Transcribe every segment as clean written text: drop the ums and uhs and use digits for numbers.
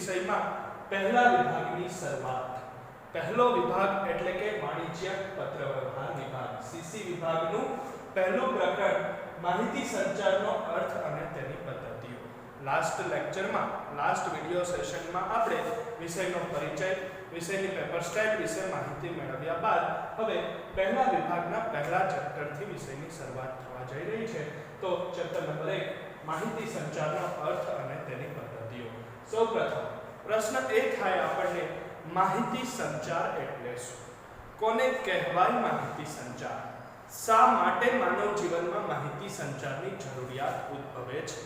વિષયમાં પહેલા વિભાગની શરૂઆત. પહેલો વિભાગ એટલે કે વાણિજ્ય પત્રવ્યવહાર વિભાગ. સીસી વિભાગનું પહેલું પ્રકરણ માહિતી સંચારનો અર્થ અને તેની પદ્ધતિઓ. લાસ્ટ લેક્ચરમાં, લાસ્ટ વિડિયો સેશનમાં આપણે વિષયનો પરિચય, વિષયની પેપર સ્ટાઇલ વિશે માહિતી મેળવ્યા બાદ હવે પહેલા વિભાગના પહેલા ચેપ્ટરથી વિષયની શરૂઆત થવા જઈ રહી છે. તો ચેપ્ટર નંબર 1 માહિતી સંચારનો અર્થ અને તેની પદ્ધતિઓ. સૌપ્રથમ પ્રશ્ન એ થાય આપણને, માહિતી સંચાર એટલે શું? કોને કહેવાય માહિતી સંચાર? શા માટે માનવ જીવનમાં માહિતી સંચારની જરૂરિયાત ઉદ્ભવે છે?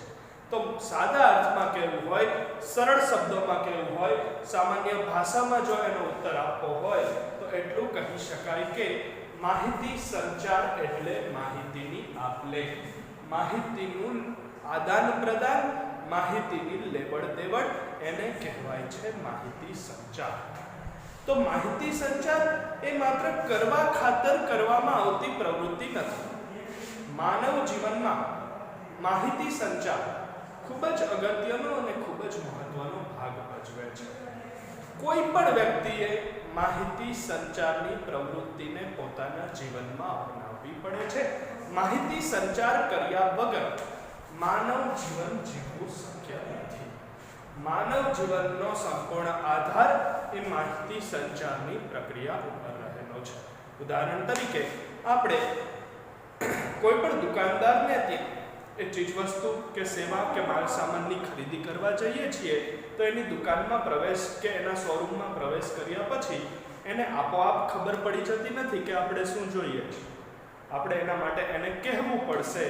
તો સાદા અર્થમાં કહેવું હોય, સરળ શબ્દોમાં કહેવું હોય, સામાન્ય ભાષામાં જો એનો ઉત્તર આપવો હોય તો એટલું કહી શકાય કે માહિતી સંચાર એટલે માહિતીની આપ-લે, માહિતીનું આદાન પ્રદાન, માહિતીની લેવડ દેવડ, એને કહેવાય છે માહિતી સંચાર. તો માહિતી સંચાર એ માત્ર કરવા ખાતર કરવામાં આવતી પ્રવૃત્તિ નથી. માનવ જીવનમાં માહિતી સંચાર ખૂબ જ અગત્યનો અને ખૂબ જ મહત્વનો ભાગ ભજવે છે. કોઈ પણ વ્યક્તિએ માહિતી સંચારની પ્રવૃત્તિને પોતાના જીવનમાં અપનાવવી પડે છે. માહિતી સંચાર કર્યા વગર માનવ જીવન જીવવું શક્ય નથી. માનવ જીવનનો સંપૂર્ણ આધાર એ માહિતી સંચારની પ્રક્રિયા ઉપર રહેલો છે. ઉદાહરણ તરીકે આપણે કોઈ પણ દુકાનદારને ત્યાં એ ચીજવસ્તુ કે સેવા કે માલ સામાનની ખરીદી કરવા જઈએ છીએ તો એની દુકાનમાં પ્રવેશ કે એના શોરૂમમાં પ્રવેશ કર્યા પછી એને આપોઆપ ખબર પડી જતી નથી કે આપણે શું જોઈએ છીએ. આપણે એના માટે એને કહેવું પડશે.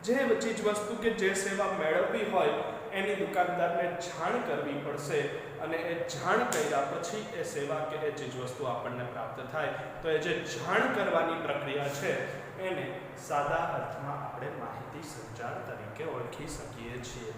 જે ચીજવસ્તુ કે જે સેવા મેળવવી હોય એની દુકાનદારને જાણ કરવી પડશે અને એ જાણ કર્યા પછી એ સેવા કે એ ચીજવસ્તુ આપણને પ્રાપ્ત થાય. તો એ જે જાણ કરવાની પ્રક્રિયા છે એને સાદા અર્થમાં આપણે માહિતી સંચાર તરીકે ઓળખી શકીએ છીએ.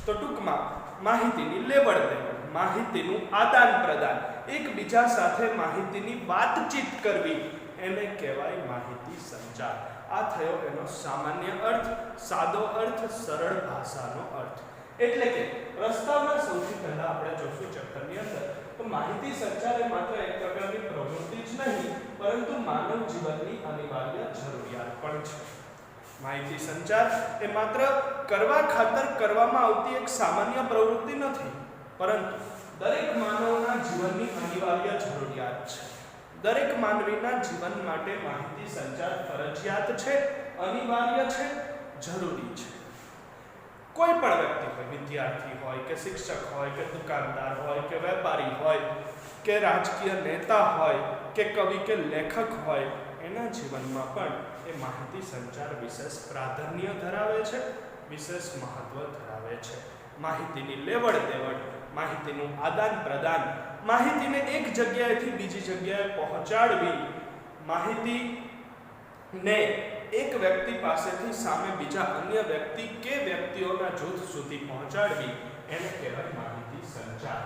તો ટૂંકમાં માહિતીની લેવડ દેવડ, માહિતીનું આદાન પ્રદાન, એકબીજા સાથે માહિતીની વાતચીત કરવી, એને કહેવાય માહિતી સંચાર. આ થયો એનો સામાન્ય અર્થ, સાદો અર્થ, સરળ ભાષાનો અર્થ. એટલે કે પ્રસ્તાવના સૌથી પહેલા આપણે જોશું ચેપ્ટરની અંદર તો માહિતી સંચાર એ માત્ર એક પ્રકારની પ્રવૃત્તિ જ નહીં પરંતુ માનવ જીવનની અનિવાર્ય જરૂરિયાત પણ છે. માહિતી સંચાર એ માત્ર કરવા ખાતર કરવામાં આવતી એક સામાન્ય પ્રવૃત્તિ નથી પરંતુ દરેક માનવના જીવનની અનિવાર્ય જરૂરિયાત છે. દરેક માનવીના જીવન માટે માહિતી સંચાર ફરજિયાત છે, અનિવાર્ય છે, જરૂરી છે. કોઈ પણ વ્યક્તિ હોય, વિદ્યાર્થી હોય કે શિક્ષક હોય કે દુકાનદાર હોય કે વેપારી હોય કે રાજકીય નેતા હોય કે કવિ કે લેખક હોય, એના જીવનમાં પણ એ માહિતી સંચાર વિશેષ પ્રાધાન્ય ધરાવે છે, વિશેષ મહત્વ ધરાવે છે. માહિતીની લેવડ દેવડ, માહિતીનું આદાન પ્રદાન, માહિતીને એક જગ્યાએથી બીજી જગ્યાએ પહોંચાડવી, માહિતીને એક વ્યક્તિ પાસેથી સામે બીજા અન્ય વ્યક્તિ કે વ્યક્તિઓના જૂથ સુધી પહોંચાડવી, એને કહેવાય માહિતી સંચાર.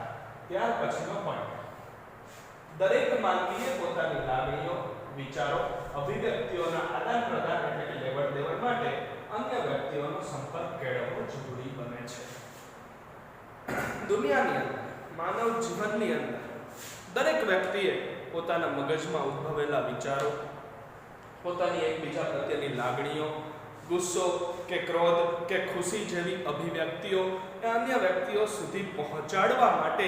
ત્યાર પછીનો પોઈન્ટ, દરેક માનવીએ પોતાની લાગણીઓ, વિચારો, અભિવ્યક્તિઓના આદાન પ્રદાન એટલે કે લેવડ દેવડ માટે અન્ય વ્યક્તિઓનો સંપર્ક કેળવવો જરૂરી બને છે. દુનિયાની અંદર, માનવ જીવનની અંદર દરેક વ્યક્તિએ પોતાના મગજમાં ઉદ્ભવેલા વિચારો, પોતાની એકબીજા પ્રત્યેની લાગણીઓ, ગુસ્સો કે ક્રોધ કે ખુશી જેવી અભિવ્યક્તિઓ એ અન્ય વ્યક્તિઓ સુધી પહોંચાડવા માટે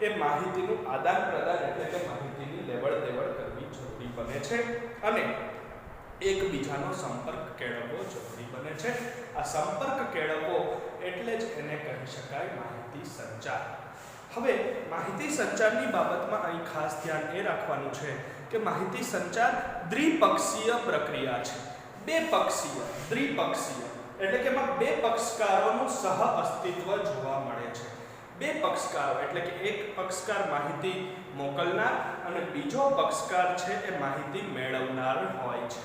એ માહિતીનું આદાન પ્રદાન એટલે કે માહિતીની લેવડ દેવડ કરવી જરૂરી બને છે અને એકબીજાનો સંપર્ક કેળવવો જરૂરી બને છે. આ સંપર્ક કેળવવો એટલે જ એને કહી શકાય માહિતી સંચાર. હવે માહિતી સંચારની બાબતમાં અહીં ખાસ ધ્યાન એ રાખવાનું છે કે માહિતી સંચાર દ્વિપક્ષીય પ્રક્રિયા છે. બે પક્ષીય, દ્વિપક્ષીય એટલે કે એમાં બે પક્ષકારોનું સહ અસ્તિત્વ જોવા મળે છે. બે પક્ષકારો એટલે કે એક પક્ષકાર માહિતી મોકલનાર અને બીજો પક્ષકાર છે એ માહિતી મેળવનાર હોય છે.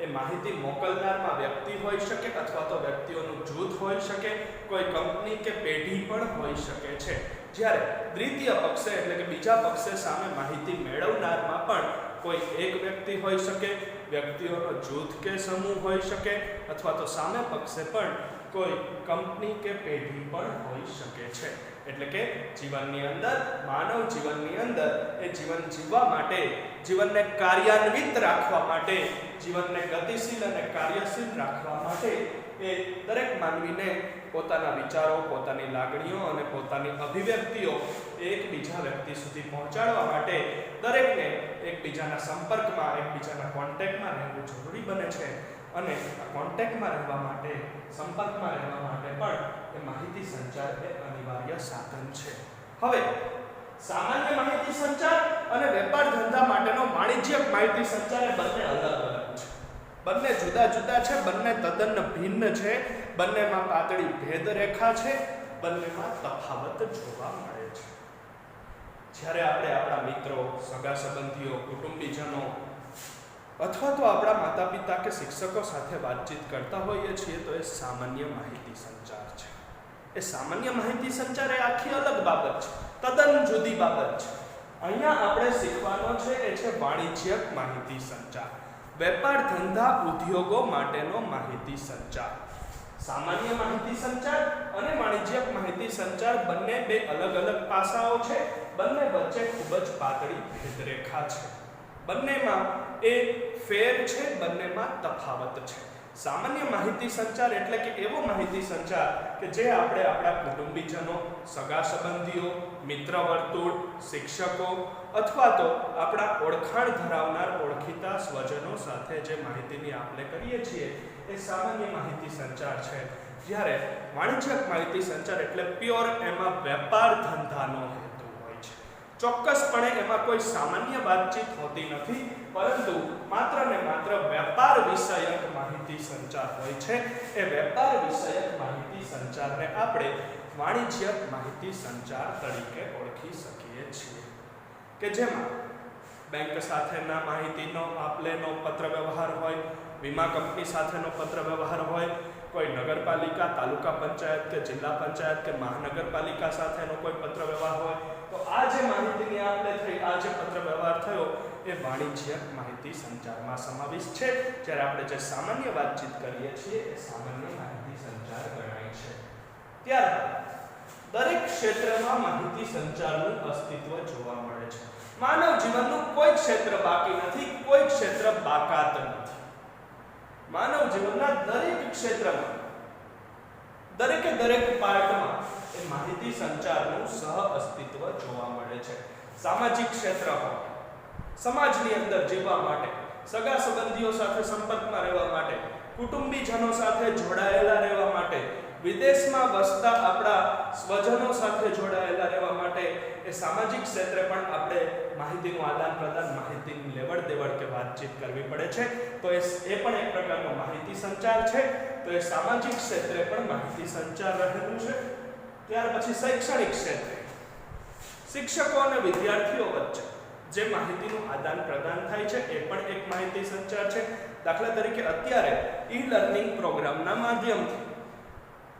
એ માહિતી મોકલનારમાં વ્યક્તિ હોઈ શકે અથવા તો વ્યક્તિઓનું જૂથ હોઈ શકે, કોઈ કંપની કે પેઢી પણ હોઈ શકે છે. જ્યારે દ્વિતીય પક્ષે એટલે કે બીજા પક્ષે સામે માહિતી મેળવનારમાં પણ કોઈ એક વ્યક્તિ હોઈ શકે, વ્યક્તિઓનો જૂથ કે સમૂહ હોઈ શકે અથવા તો સામે પક્ષે પણ કોઈ કંપની કે પેઢી પણ હોઈ શકે છે. એટલે કે જીવનની અંદર, માનવ જીવનની અંદર એ જીવન જીવવા માટે, જીવનને કાર્યાન્વિત રાખવા માટે, જીવનને ગતિશીલ અને કાર્યશીલ રાખવા માટે એ દરેક માનવીને પોતાના વિચારો, પોતાની લાગણીઓ અને પોતાની અભિવ્યક્તિઓ એકબીજા વ્યક્તિ સુધી પહોંચાડવા માટે દરેકને એકબીજાના સંપર્કમાં, એકબીજાના કોન્ટેક્ટમાં રહેવું જરૂરી બને છે. અને આ કોન્ટેક્ટમાં રહેવા માટે, સંપર્કમાં રહેવા માટે પણ એ માહિતી સંચાર એ અનિવાર્ય સાધન છે. હવે સામાન્ય માહિતી સંચાર અને વેપાર ધંધા માટેનો વાણિજ્યક માહિતી સંચાર એ બંને અલગ અલગ છે. બંને જુદા જુદા છે, બંને તદ્દન ભિન્ન છે, બંનેમાં પાતળી ભેદરેખા છે, બંનેમાં તફાવત જોવા મળે છે. જ્યારે આપણે આપણા મિત્રો, સગા સંબંધીઓ, કુટુંબીજનો અથવા તો આપણા માતા પિતા કે શિક્ષકો સાથે વાતચીત કરતા હોઈએ છીએ તો એ સામાન્ય માહિતી સંચાર છે. એ સામાન્ય માહિતી સંચાર એ આખી અલગ બાબત છે, તદ્દન જુદી બાબત છે. અહીંયા આપણે શીખવાનો છે એ છે વાણિજ્યક માહિતી સંચાર, વેપાર ધંધા ઉદ્યોગો માટેનો માહિતી સંચાર. સામાન્ય માહિતી સંચાર અને વાણિજ્યક માહિતી સંચાર બંને બે અલગ અલગ પાસાઓ છે, બંને વચ્ચે ખૂબ જ પાતળી ભેદરેખા છે. બંનેમાં એ ફેર છે, બંનેમાં તફાવત છે. સામાન્ય માહિતી સંચાર એટલે કે એવો માહિતી સંચાર કે જે આપણે આપણા કુટુંબીજનો, સગા સંબંધીઓ, મિત્ર વર્તુળ, શિક્ષકો અથવા તો આપણા ઓળખાણ ધરાવનાર ઓળખીતા સ્વજનો સાથે જે માહિતીની આપ-લે કરીએ છીએ એ સામાન્ય માહિતી સંચાર છે. જ્યારે વાણિજ્યક માહિતી સંચાર એટલે પ્યોર એમાં વેપાર ધંધાનો હેતુ હોય છે. ચોક્કસપણે એમાં કોઈ સામાન્ય વાતચીત હોતી નથી, પરંતુ માત્ર ને માત્ર વેપાર વિષયક માહિતી સંચાર હોય છે. એ વેપાર વિષયક માહિતી સંચારને આપણે વાણિજ્યક માહિતી સંચાર તરીકે ઓળખી શકીએ છીએ. કે જેમાં બેંક સાથેના માહિતીનો આપ-લેનો પત્ર વ્યવહાર હોય, વીમા કંપની સાથેનો પત્ર વ્યવહાર હોય, કોઈ નગરપાલિકા, તાલુકા પંચાયત કે જિલ્લા પંચાયત કે મહાનગરપાલિકા સાથેનો કોઈ પત્ર વ્યવહાર હોય, તો આ જે માહિતીની આપ-લે થઈ, આ જે પત્ર વ્યવહાર થયો એ વાણિજ્યક માહિતી સંચારમાં સમાવિષ્ટ છે. જ્યારે આપણે જે સામાન્ય વાતચીત કરીએ છીએ એ સામાન્ય માહિતી સંચાર ગણાય છે. ત્યારબાદ દરેક ક્ષેત્રમાં માહિતી સંચારનું અસ્તિત્વ જોવા મળે છે. માનવ જીવનનું કોઈ ક્ષેત્ર બાકી નથી, કોઈ ક્ષેત્ર બાકાત નથી. માનવ જીવનના દરેક ક્ષેત્રમાં, દરેકે દરેક પાર્ટમાં એ માહિતી સંચારનું સહ અસ્તિત્વ જોવા મળે છે. સામાજિક ક્ષેત્ર હોય, સમાજની અંદર જીવવા માટે, સગા સંબંધીઓ સાથે સંપર્કમાં રહેવા માટે, કુટુંબીજનો સાથે જોડાયેલા રહેવા માટે, વિદેશમાં વસતા આપણા સ્વજનો સાથે જોડાયેલા રહેવા માટે એ સામાજિક ક્ષેત્રે પણ આપણે માહિતીનું આદાન પ્રદાન, માહિતીની લેવડ દેવડ કે વાતચીત કરવી પડે છે. તો એ પણ એક પ્રકારનો માહિતી સંચાર છે. તો એ સામાજિક ક્ષેત્રે પણ માહિતી સંચાર રહેલું છે. ત્યાર પછી શૈક્ષણિક ક્ષેત્રે શિક્ષકો અને વિદ્યાર્થીઓ વચ્ચે જે માહિતીનું આદાન પ્રદાન થાય છે એ પણ એક માહિતી સંચાર છે. દાખલા તરીકે અત્યારે ઈ-લર્નિંગ પ્રોગ્રામના માધ્યમથી,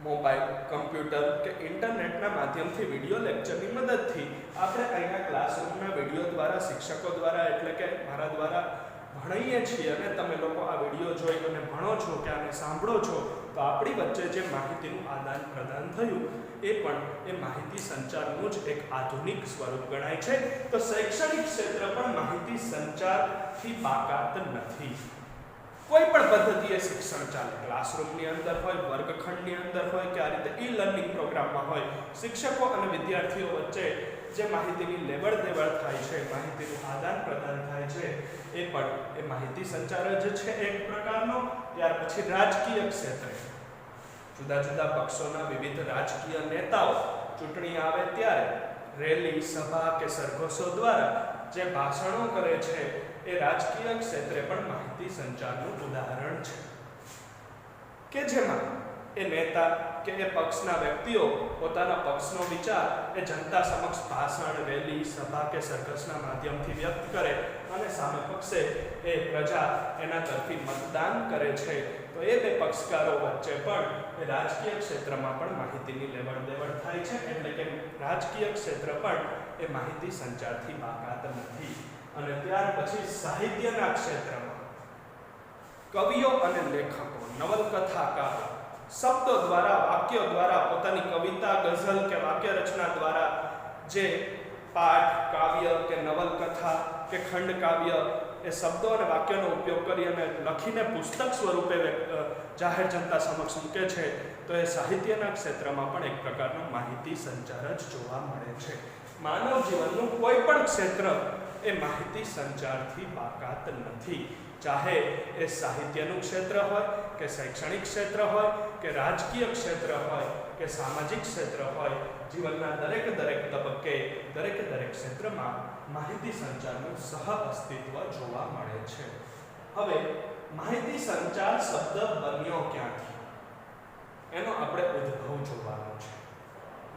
મોબાઈલ, કમ્પ્યુટર કે ઇન્ટરનેટના માધ્યમથી, વિડિયો લેક્ચરની મદદથી આપણે અહીંયા ક્લાસરૂમના વિડિયો દ્વારા, શિક્ષકો દ્વારા એટલે કે મારા દ્વારા ભણીએ છીએ અને તમે લોકો આ વિડિયો જોઈ અને ભણો છો કે આને સાંભળો છો, તો આપણી વચ્ચે જે માહિતીનું આદાન પ્રદાન થયું એ પણ એ માહિતી સંચારનું જ એક આધુનિક સ્વરૂપ ગણાય છે. તો શૈક્ષણિક ક્ષેત્ર પણ માહિતી સંચારથી બાકાત નથી. કોઈ પણ પદ્ધતિએ શિક્ષણ ચાલે, ક્લાસરૂમની અંદર હોય, વર્ગખંડની અંદર હોય કે આ રીતે ઈ-લર્નિંગ પ્રોગ્રામમાં હોય, શિક્ષકો અને વિદ્યાર્થીઓ વચ્ચે જે માહિતીની લેવડ દેવડ થાય છે, માહિતીનું આદાન પ્રદાન થાય છે, એ પણ એ માહિતી સંચાર જ છે એક પ્રકારનો. ત્યાર પછી રાજકીય ક્ષેત્રે જુદા જુદા પક્ષોના વિવિધ રાજકીય નેતાઓ ચૂંટણી આવે ત્યારે રેલી, સભા કે સરઘસો દ્વારા જે ભાષણો કરે છે એ રાજકીય ક્ષેત્રે પણ માહિતી સંચારનું ઉદાહરણ છે. કે જેમાં એ નેતા કે એ પક્ષના વ્યક્તિઓ પોતાના પક્ષનો વિચાર એ જનતા સમક્ષ ભાષણ, રેલી, સભા કે સરઘસના માધ્યમથી વ્યક્ત કરે અને સામે પક્ષે એ પ્રજા એના તરફી મતદાન કરે છે. તો એ બે પક્ષકારો વચ્ચે પણ એ રાજકીય ક્ષેત્રમાં પણ માહિતીની લેવડ દેવડ થાય છે. એટલે કે રાજકીય ક્ષેત્ર પણ એ માહિતી સંચારથી બાકાત નથી. અને ત્યાર પછી સાહિત્યના ક્ષેત્રમાં કવિઓ અને લેખકો, નવલકથાકારો, શબ્દો દ્વારા, વાક્યો દ્વારા, પોતાની કવિતા, ગઝલ કે વાક્ય રચના દ્વારા જે પાઠ, કાવ્ય કે નવલકથા કે ખંડ કાવ્ય એ શબ્દો અને વાક્યોનો ઉપયોગ કરી અને લખીને પુસ્તક સ્વરૂપે જાહેર જનતા સમક્ષ મૂકે છે, તો એ સાહિત્યના ક્ષેત્રમાં પણ એક પ્રકારનો માહિતી સંચાર જ જોવા મળે છે. માનવ જીવનનું કોઈ પણ ક્ષેત્ર એ માહિતી સંચારથી બાકાત નથી. ચાહે એ સાહિત્યનું ક્ષેત્ર હોય કે શૈક્ષણિક ક્ષેત્ર હોય કે રાજકીય ક્ષેત્ર હોય કે સામાજિક ક્ષેત્ર હોય, જીવનના દરેક તબક્કે દરેક ક્ષેત્રમાં માહિતી સંચારનું સહ અસ્તિત્વ જોવા મળે છે. હવે માહિતી સંચાર શબ્દ બન્યો ક્યાંથી એનો આપણે ઉદ્ભવ જોવાનો છે.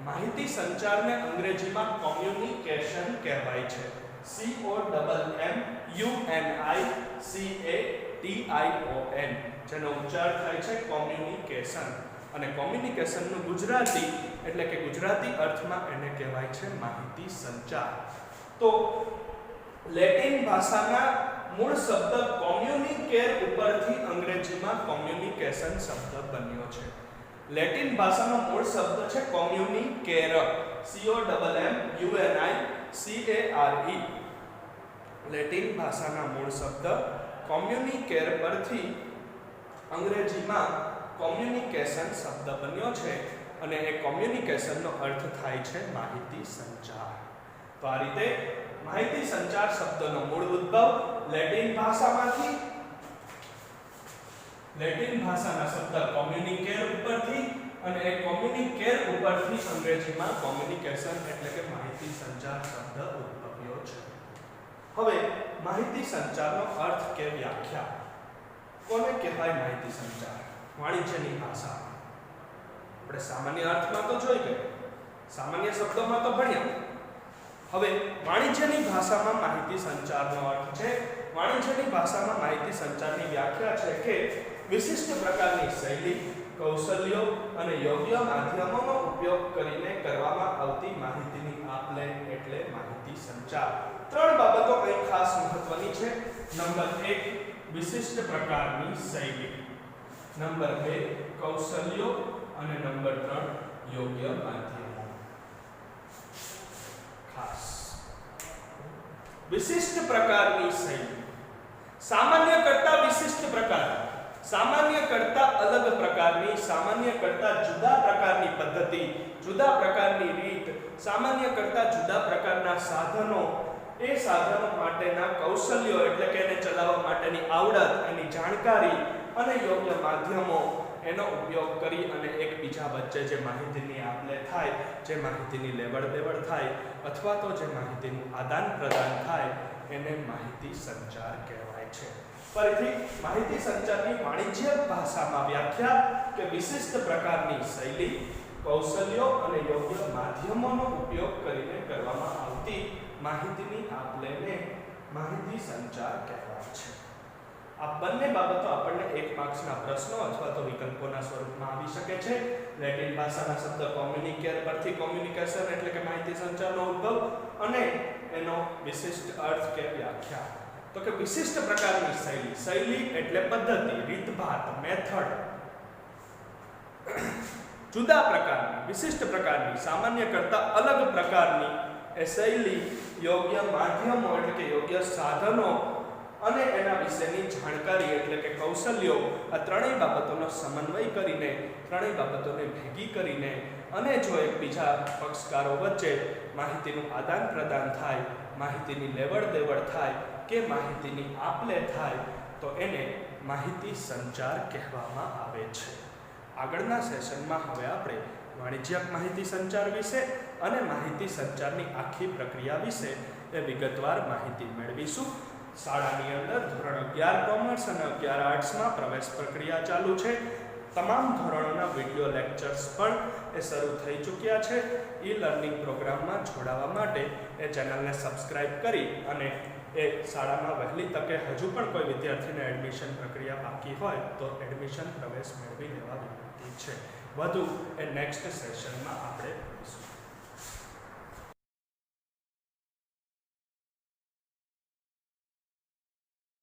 માહિતી સંચારને અંગ્રેજીમાં કોમ્યુનિકેશન કહેવાય છે. COMMUNICATION, જેનો ઉચ્ચાર થાય છે કોમ્યુનિકેશન. અને કોમ્યુનિકેશનનું ગુજરાતી એટલે કે ગુજરાતી અર્થમાં એને કહેવાય છે માહિતી સંચાર. તો લેટિન ભાષાના મૂળ શબ્દ કોમ્યુનિકેર ઉપરથી અંગ્રેજીમાં કોમ્યુનિકેશન શબ્દ બન્યો છે. લેટિન ભાષાનો મૂળ શબ્દ છે કોમ્યુનિકેર, COMMUNICARE. લેટિન ભાષાના મૂળ શબ્દ કોમ્યુનિકેર પરથી અંગ્રેજીમાં કોમ્યુનિકેશન શબ્દ બન્યો છે અને એ કોમ્યુનિકેશનનો અર્થ થાય છે માહિતી સંચાર. તો આ રીતે માહિતી સંચાર શબ્દનો મૂળ ઉદ્ભવ લેટિન ભાષામાંથી, લેટિન ભાષાના શબ્દ કોમ્યુનિકેર ઉપરથી અને એ કોમ્યુનિકેર ઉપરથી અંગ્રેજીમાં કોમ્યુનિકેશન એટલે કે માહિતી સંચાર શબ્દ ઉદ્ભવ્યો છે. હવે માહિતી સંચારનો અર્થ કે વ્યાખ્યા. કોને કહેવાય માહિતી સંચાર? વાણિજ્યની ભાષા. આપણે સામાન્ય અર્થમાં તો જોઈ ગયા, સામાન્ય શબ્દોમાં તો ભણ્યા. હવે વાણિજ્યની ભાષામાં માહિતી સંચારનો અર્થ છે, વાણિજ્યની ભાષામાં માહિતી સંચારની વ્યાખ્યા છે કે વિશિષ્ટ પ્રકારની શૈલી, કૌશલ્યો અને યોગ્ય માધ્યમોનો ઉપયોગ કરીને કરવામાં આવતી માહિતીની આપ-લે એટલે માહિતી સંચાર. ત્રણ બાબતો અહીં ખાસ મહત્વની છે. નંબર 1 વિશિષ્ટ પ્રકારની શૈલી, નંબર 2 કૌશલ્યો અને નંબર 3 યોગ્ય માધ્યમો. ખાસ વિશિષ્ટ પ્રકારની શૈલી, સામાન્ય કરતા વિશિષ્ટ પ્રકાર, સામાન્ય કરતા અલગ પ્રકારની, સામાન્ય કરતા જુદા પ્રકારની પદ્ધતિ, જુદા પ્રકારની રીત, સામાન્ય કરતા જુદા પ્રકારના સાધનો, એ સાધનો માટેના કૌશલ્યો એટલે કે એને ચલાવવા માટેની આવડત, એની જાણકારી અને યોગ્ય માધ્યમો એનો ઉપયોગ કરી અને એકબીજા વચ્ચે જે માહિતીની આપ-લે થાય, જે માહિતીની લેવડ-દેવડ થાય અથવા તો જે માહિતીનું આદાન-પ્રદાન થાય એને માહિતી સંચાર કહેવાય છે. ફરીથી માહિતી સંચારની વાણિજ્ય ભાષામાં વ્યાખ્યા કે વિશિષ્ટ પ્રકારની શૈલી, કૌશલ્યો અને યોગ્ય માધ્યમોનો ઉપયોગ કરીને કરવામાં આવતી માહિતીની આપ-લેને માહિતી સંચાર કહેવાય છે. આ બંને બાબતો આપણને 1 માર્ક્સના પ્રશ્નો અથવા તો વિકલ્પોના સ્વરૂપમાં આવી શકે છે. લેટિન ભાષાના શબ્દ કોમ્યુનિકેર પરથી કોમ્યુનિકેશન એટલે કે માહિતી સંચારનો ઉદ્ભવ અને એનો વિશિષ્ટ અર્થ કે વ્યાખ્યા. તો કે વિશિષ્ટ પ્રકારની શૈલી, શૈલી એટલે પદ્ધતિ, રીતભાત, મેથડ. જુદા પ્રકારની, વિશિષ્ટ પ્રકારની, સામાન્ય કરતા અલગ પ્રકારની એ શૈલી, યોગ્ય માધ્યમો એટલે કે યોગ્ય સાધનો અને એના વિશેની જાણકારી એટલે કે કૌશલ્યો, આ ત્રણેય બાબતોનો સમન્વય કરીને, ત્રણેય બાબતોને ભેગી કરીને અને જો એકબીજા પક્ષકારો વચ્ચે માહિતીનું આદાન-પ્રદાન થાય, માહિતીની લેવડ-દેવડ થાય કે માહિતીની આપ-લે થાય તો એને માહિતી સંચાર કહેવામાં આવે છે. આગળના સેશનમાં હવે આપણે વાણિજ્યક માહિતી સંચાર વિશે અને માહિતી સંચારની આખી પ્રક્રિયા વિશે એ વિગતવાર માહિતી મેળવીશું. શાળાની અંદર ધોરણ 11 કોમર્સ અને 11 આર્ટ્સમાં પ્રવેશ પ્રક્રિયા ચાલુ છે. તમામ ધોરણોના વિડિયો લેક્ચર્સ પણ એ શરૂ થઈ ચૂક્યા છે. ઈ-લર્નિંગ પ્રોગ્રામમાં જોડાવા માટે એ ચેનલને સબસ્ક્રાઇબ કરી અને એ શાળામાં વહેલી તકે હજુ પણ કોઈ વિદ્યાર્થીને એડમિશન પ્રક્રિયા બાકી હોય તો એડમિશન પ્રવેશ મેળવી લેવા વિનંતી છે. વધુ એ નેક્સ્ટ સેશનમાં આપણે જોઈશું.